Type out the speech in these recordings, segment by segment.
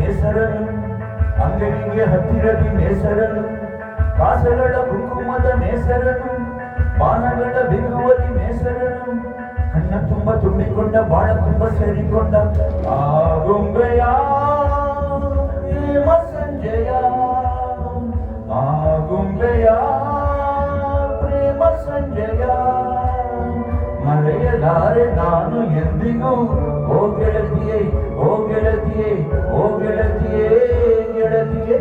ನೇಸರನು ಅಂಗಡಿಗೆ ಹತ್ತಿರದಿ ನೇಸರನು ಕಾಸಗಳ ಕುಂಕುಮದ ನೇಸರನು ಪಾನಗಳ ಬಿಗುವಲಿ ನೇಸರನು ಕಣ್ಣ ತುಂಬ ತುಂಬಿಕೊಂಡ ಬಾಳ ತುಂಬ ಸೇರಿಕೊಂಡ ಆ ಗೊಂಬೆಯ ಪ್ರೇಮ ಸಂಜಯ ಆ ಗೊಂಬೆಯ ಪ್ರೇಮ ಸಂಜಯ ಮರೆಯಲಾರೆ ನಾನು ಎಂದಿಗೂ ಓ ಗೆಳತಿಯೇ ಓ ಗೆಳತಿಯೇ ಓ ಗೆಳತಿಯೇ ಗೆಳತಿಯೇ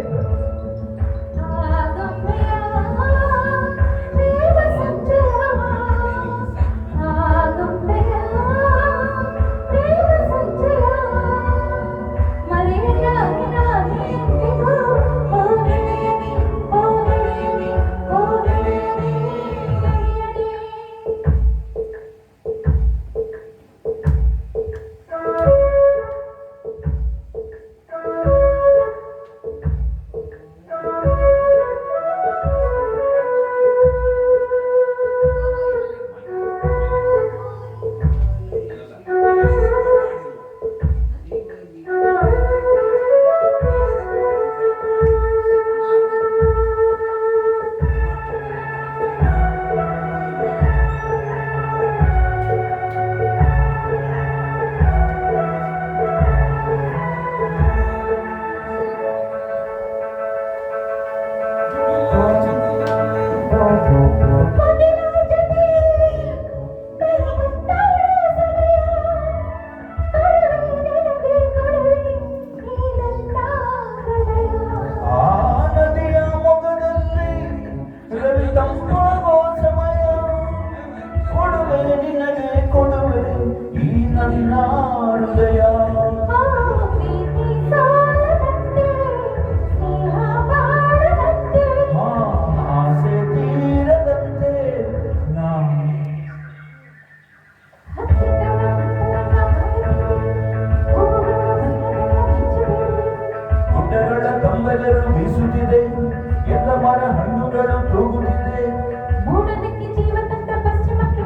ಬೀಸುತ್ತಿದೆ ಎಲ್ಲ ಮರ ಹಣ್ಣುಗಳು ತೂಗುತ್ತಿದೆ ಮೂಡದಕ್ಕೆ ಜೀವತಂತ್ರ ಪಶ್ಚಿಮಕ್ಕೆ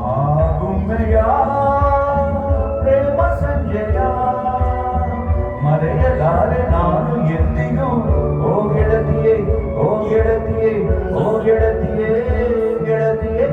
ಆ ಗುಂಬೆಯ ಪ್ರೇಮ ಸಂಜಯ ಮರೆಯಲಾರೆ ನಾನು ಎಂದಿಗೂ ಓ ಗೆಳತಿಯೇ ಓ ಗೆಳತಿಯೇ ಓ ಗೆಳತಿಯೇ ಗೆಳತಿಯೇ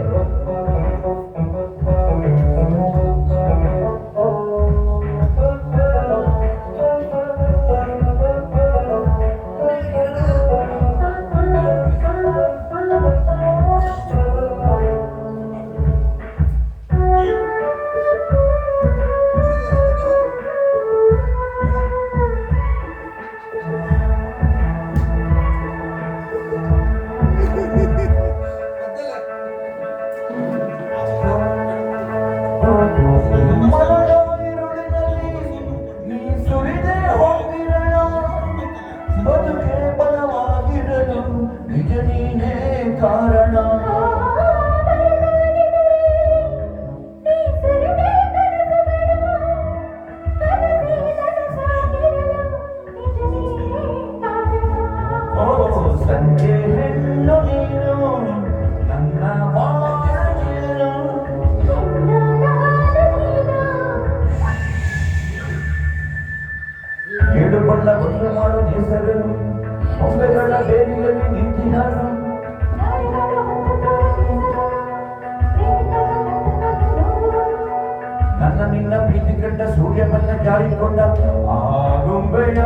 ಬದುಕೆ ಬಲವಾಗಿರಲು ನಿಜ ನೀನೇ ಕಾರಣ ಓ ಸಂಜೆ ಹೆಣ್ಣು ನೀನು ನನ್ನ ಬಾಳೇನು ಏಳು ಬಣ್ಣ ಬದಲು ಮಾಡೋ ನೇಸರನು ಬೊಂಬೆಗಳ ಬೇಲಿಯಲ್ಲಿ ನಿಂತಿದ್ದಾನು ನನ್ನ ನಿನ್ನ ಪ್ರೀತಿ ಕಂಡ ಸೂರ್ಯ ಮನ್ನ ಜಾರಿಕೊಂಡ ಆ ಗೊಂಬೆಯ